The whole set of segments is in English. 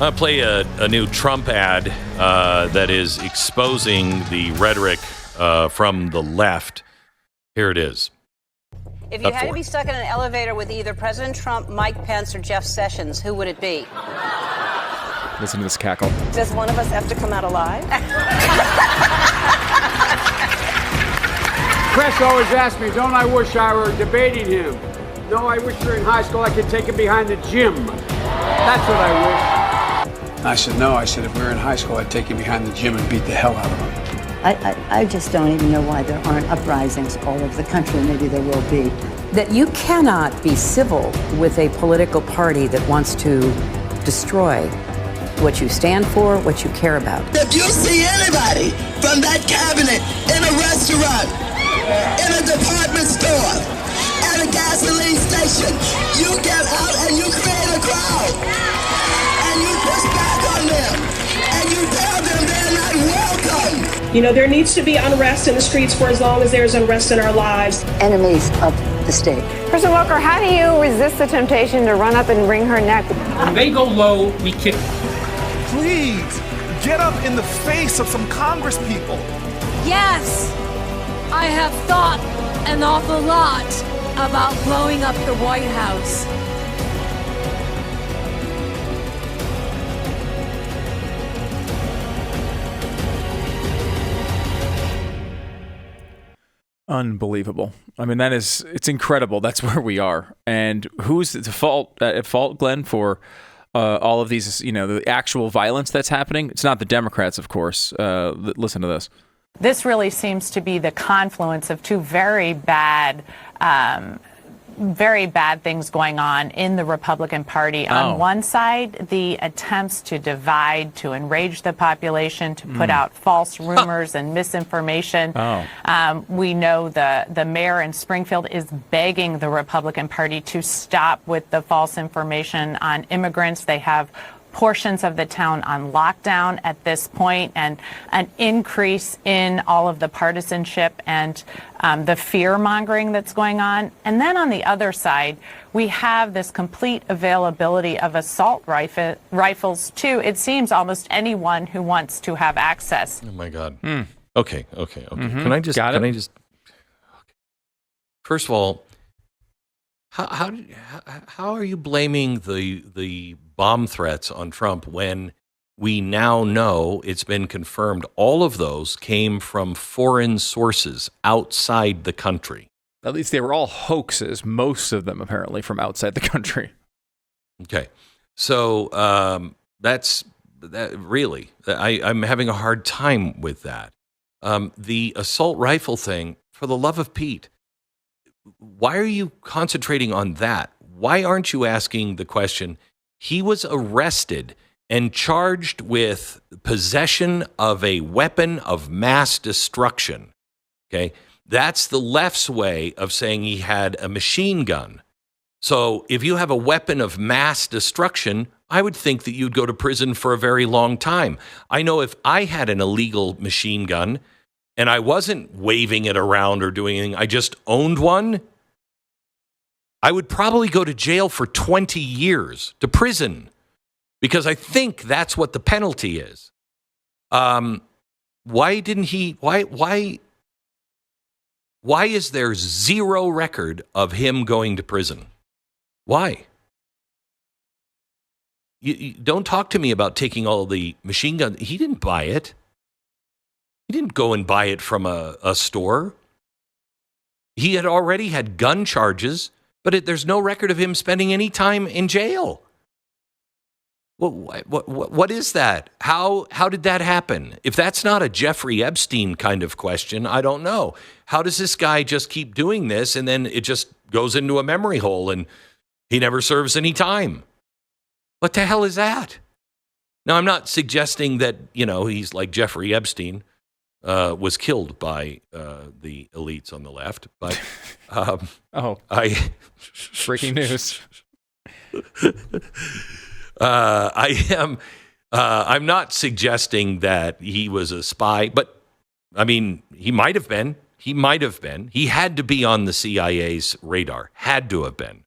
I'll play a new Trump ad that is exposing the rhetoric from the left. Here it is. If you had to be stuck in an elevator with either President Trump, Mike Pence, or Jeff Sessions, who would it be? Listen to this cackle. Does one of us have to come out alive? Press always asks me, don't I wish I were debating him? No, I wish you're in high school I could take him behind the gym. That's what I wish. I said, no. I said, if we were in high school, I'd take him behind the gym and beat the hell out of him. I just don't even know why there aren't uprisings all over the country. Maybe there will be. That you cannot be civil with a political party that wants to destroy what you stand for, what you care about. If you see anybody from that cabinet in a restaurant, in a department store, at a gasoline station, you get out and you create a crowd. And you push back on them. And you tell them they're not welcome. You know, there needs to be unrest in the streets for as long as there's unrest in our lives. Enemies of the state. President Walker, how do you resist the temptation to run up and wring her neck? When they go low, we kick. Please, get up in the face of some Congress people. Yes, I have thought an awful lot about blowing up the White House. Unbelievable. I mean, it's incredible. That's where we are. And who's at fault, Glenn, for all of these, the actual violence that's happening? It's not the Democrats, of course. Listen to this. This really seems to be the confluence of two very bad things going on in the Republican Party. On one side, the attempts to divide, to enrage the population, to put out false rumors and misinformation. We know the mayor in Springfield is begging the Republican Party to stop with the false information on immigrants. They have portions of the town on lockdown at this point, and an increase in all of the partisanship and the fear-mongering that's going on. And then on the other side, we have this complete availability of assault rifles to, it seems, almost anyone who wants to have access. Oh, my God. Okay. Mm-hmm. Can I just... First of all, how are you blaming the bomb threats on Trump when we now know it's been confirmed all of those came from foreign sources outside the country? At least they were all hoaxes, most of them apparently from outside the country. Okay. So that's really, I'm having a hard time with that. The assault rifle thing, for the love of Pete, why are you concentrating on that? Why aren't you asking the question, he was arrested and charged with possession of a weapon of mass destruction. Okay? That's the left's way of saying he had a machine gun. So if you have a weapon of mass destruction, I would think that you'd go to prison for a very long time. I know if I had an illegal machine gun and I wasn't waving it around or doing anything, I just owned one, I would probably go to jail for 20 years, to prison, because I think that's what the penalty is. Why is there zero record of him going to prison? Why? You don't talk to me about taking all the machine guns. He didn't buy it. He didn't go and buy it from a store. He had already had gun charges, but there's no record of him spending any time in jail. What is that? How did that happen? If that's not a Jeffrey Epstein kind of question, I don't know. How does this guy just keep doing this and then it just goes into a memory hole and he never serves any time? What the hell is that? Now, I'm not suggesting that, he's like Jeffrey Epstein. Was killed by the elites on the left, but breaking news. I'm not suggesting that he was a spy, but I mean, he might have been. He had to be on the CIA's radar. Had to have been.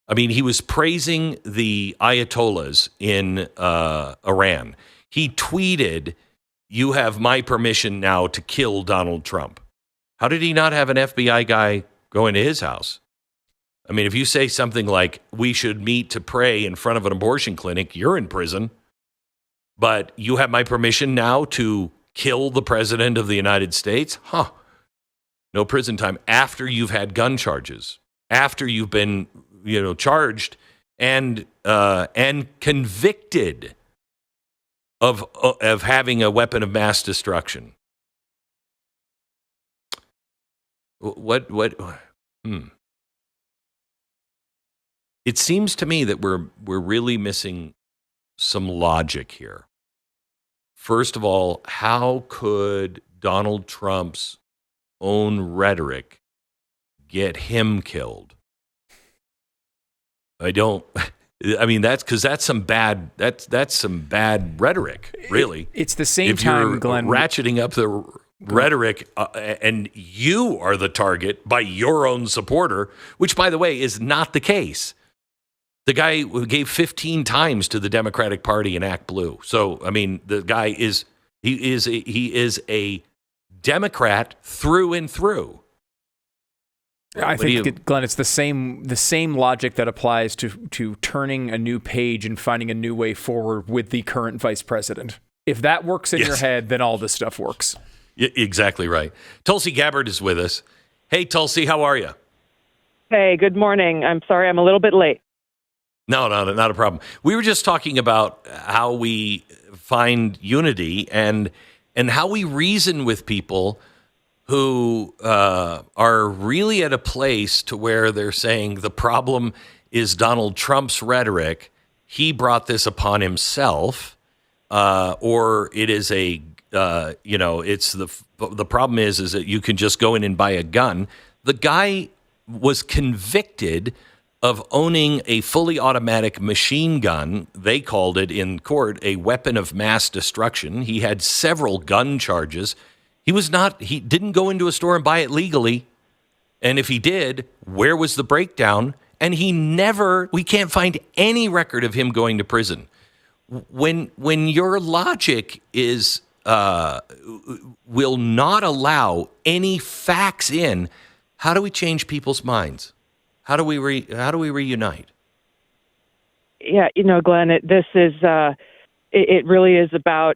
I mean, he was praising the Ayatollahs in Iran. He tweeted, "You have my permission now to kill Donald Trump." How did he not have an FBI guy go into his house? I mean, if you say something like, "We should meet to pray in front of an abortion clinic," you're in prison. But you have my permission now to kill the president of the United States? Huh. No prison time after you've had gun charges, after you've been, charged and convicted of having a weapon of mass destruction. What? It seems to me that we're really missing some logic here. First of all, how could Donald Trump's own rhetoric get him killed? That's some bad rhetoric, really. It's the same if time, you're Glenn, ratcheting up the rhetoric and you are the target by your own supporter, which, by the way, is not the case. The guy gave 15 times to the Democratic Party and Act Blue. So, I mean, the guy is a Democrat through and through. I think, Glenn, it's the same logic that applies to turning a new page and finding a new way forward with the current vice president. If that works in your head, then all this stuff works. Exactly right. Tulsi Gabbard is with us. Hey, Tulsi, how are you? Hey, good morning. I'm sorry I'm a little bit late. No, not a problem. We were just talking about how we find unity and how we reason with people who are really at a place to where they're saying the problem is Donald Trump's rhetoric. He brought this upon himself, or it is it's the problem is that you can just go in and buy a gun. The guy was convicted of owning a fully automatic machine gun. They called it in court a weapon of mass destruction. He had several gun charges. He didn't go into a store and buy it legally. And if he did, where was the breakdown? And we can't find any record of him going to prison. When your logic is, will not allow any facts in, how do we change people's minds? How do we reunite? Yeah, Glenn, it really is about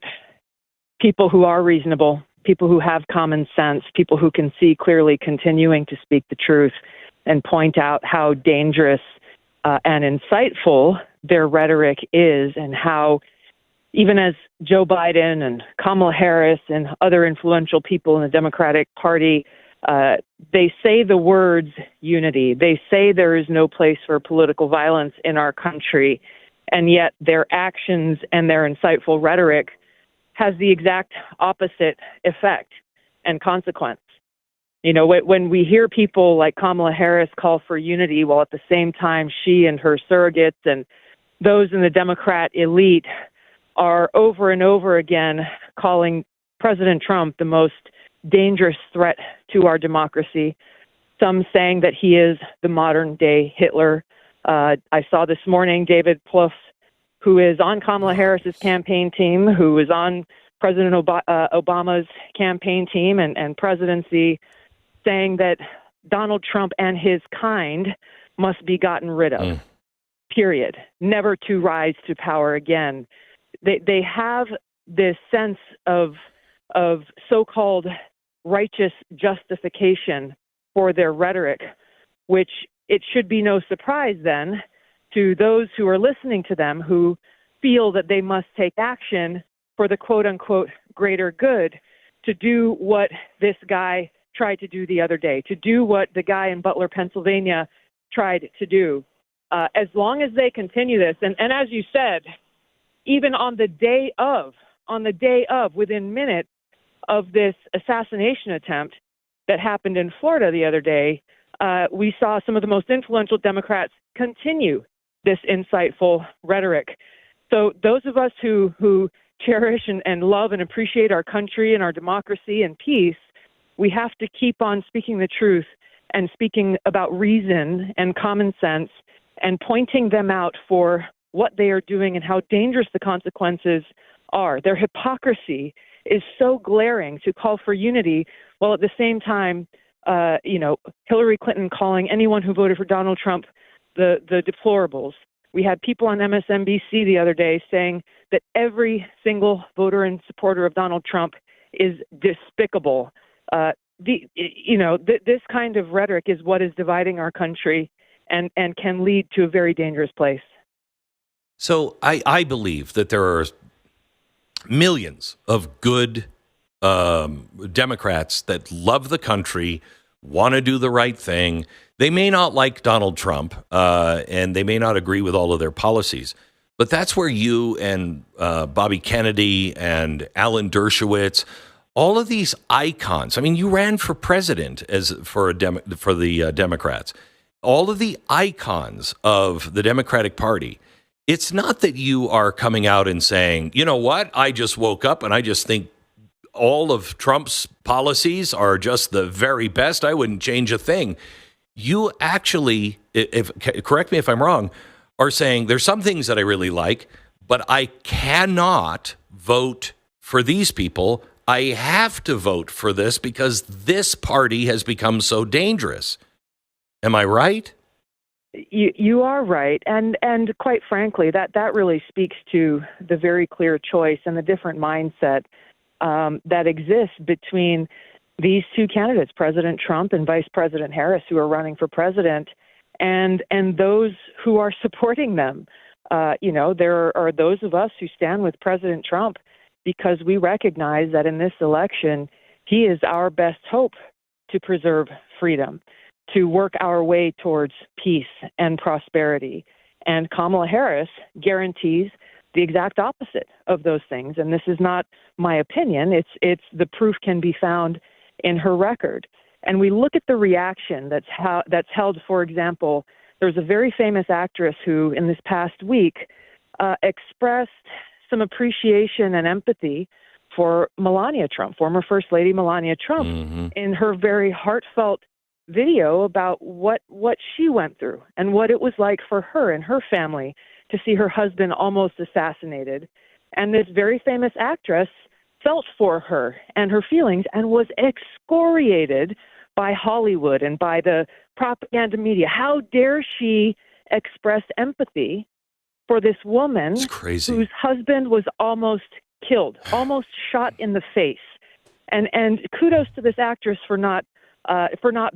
people who are reasonable, people who have common sense, people who can see clearly, continuing to speak the truth and point out how dangerous and insightful their rhetoric is, and how even as Joe Biden and Kamala Harris and other influential people in the Democratic Party, they say the words unity. They say there is no place for political violence in our country, and yet their actions and their insightful rhetoric has the exact opposite effect and consequence. When we hear people like Kamala Harris call for unity, while at the same time she and her surrogates and those in the Democrat elite are over and over again calling President Trump the most dangerous threat to our democracy, some saying that he is the modern day Hitler. I saw this morning David Plouffe, who is on Kamala Harris's campaign team, who is on President Obama's campaign team and presidency, saying that Donald Trump and his kind must be gotten rid of, period, never to rise to power again. They have this sense of so-called righteous justification for their rhetoric, which it should be no surprise then to those who are listening to them, who feel that they must take action for the quote-unquote greater good, to do what this guy tried to do the other day, to do what the guy in Butler, Pennsylvania tried to do. As long as they continue this, and as you said, even on the day of, within minutes of this assassination attempt that happened in Florida the other day, we saw some of the most influential Democrats continue this insightful rhetoric. So those of us who cherish and love and appreciate our country and our democracy and peace, we have to keep on speaking the truth and speaking about reason and common sense and pointing them out for what they are doing and how dangerous the consequences are. Their hypocrisy is so glaring to call for unity, while at the same time, Hillary Clinton calling anyone who voted for Donald Trump the deplorables. We had people on MSNBC the other day saying that every single voter and supporter of Donald Trump is despicable. This kind of rhetoric is what is dividing our country and can lead to a very dangerous place. So I believe that there are millions of good Democrats that love the country, want to do the right thing. They may not like Donald Trump, and they may not agree with all of their policies, but that's where you and Bobby Kennedy and Alan Dershowitz, all of these icons. I mean, you ran for president for the Democrats. All of the icons of the Democratic Party. It's not that you are coming out and saying, you know what, I just woke up and I just think all of Trump's policies are just the very best. I wouldn't change a thing. You actually, correct me if I'm wrong, are saying there's some things that I really like, but I cannot vote for these people. I have to vote for this because this party has become so dangerous. Am I right? You are right, and quite frankly, that really speaks to the very clear choice and the different mindset that exists between these two candidates, President Trump and Vice President Harris, who are running for president, and those who are supporting them. There are those of us who stand with President Trump because we recognize that in this election, he is our best hope to preserve freedom, to work our way towards peace and prosperity. And Kamala Harris guarantees the exact opposite of those things. And this is not my opinion. It's the proof can be found in her record. And we look at the reaction that's held. For example, there's a very famous actress who, in this past week, expressed some appreciation and empathy for Melania Trump, former First Lady Melania Trump, in her very heartfelt video about what she went through and what it was like for her and her family to see her husband almost assassinated. And this very famous actress felt for her and her feelings and was excoriated by Hollywood and by the propaganda media. How dare she express empathy for this woman whose husband was almost killed, almost shot in the face? And kudos to this actress for not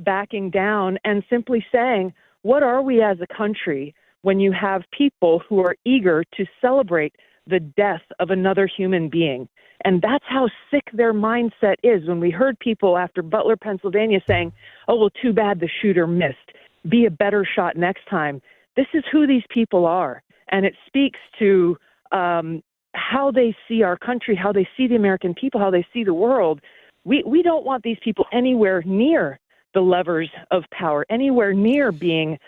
backing down and simply saying, what are we as a country when you have people who are eager to celebrate the death of another human being? And that's how sick their mindset is. When we heard people after Butler, Pennsylvania saying, oh, well, too bad the shooter missed. Be a better shot next time. This is who these people are. And it speaks to how they see our country, how they see the American people, how they see the world. We don't want these people anywhere near the levers of power, anywhere near being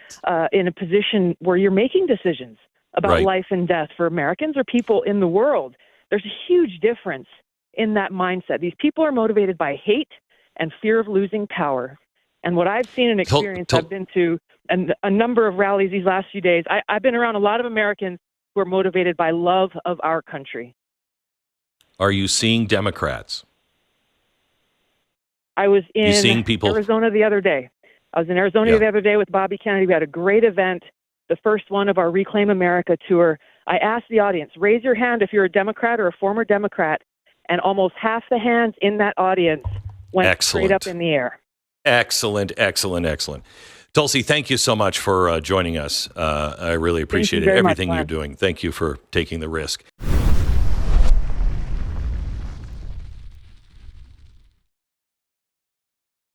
in a position where you're making decisions about life and death for Americans or people in the world. There's a huge difference in that mindset. These people are motivated by hate and fear of losing power. And what I've seen and experienced, I've been to a number of rallies these last few days. I've been around a lot of Americans who are motivated by love of our country. Are you seeing Democrats? I was in Arizona the other day. The other day with Bobby Kennedy. We had a great event, the first one of our Reclaim America tour. I asked the audience, raise your hand if you're a Democrat or a former Democrat, and almost half the hands in that audience went straight up in the air. Excellent. Tulsi, thank you so much for joining us. I really appreciate everything you're doing. Thank you for taking the risk.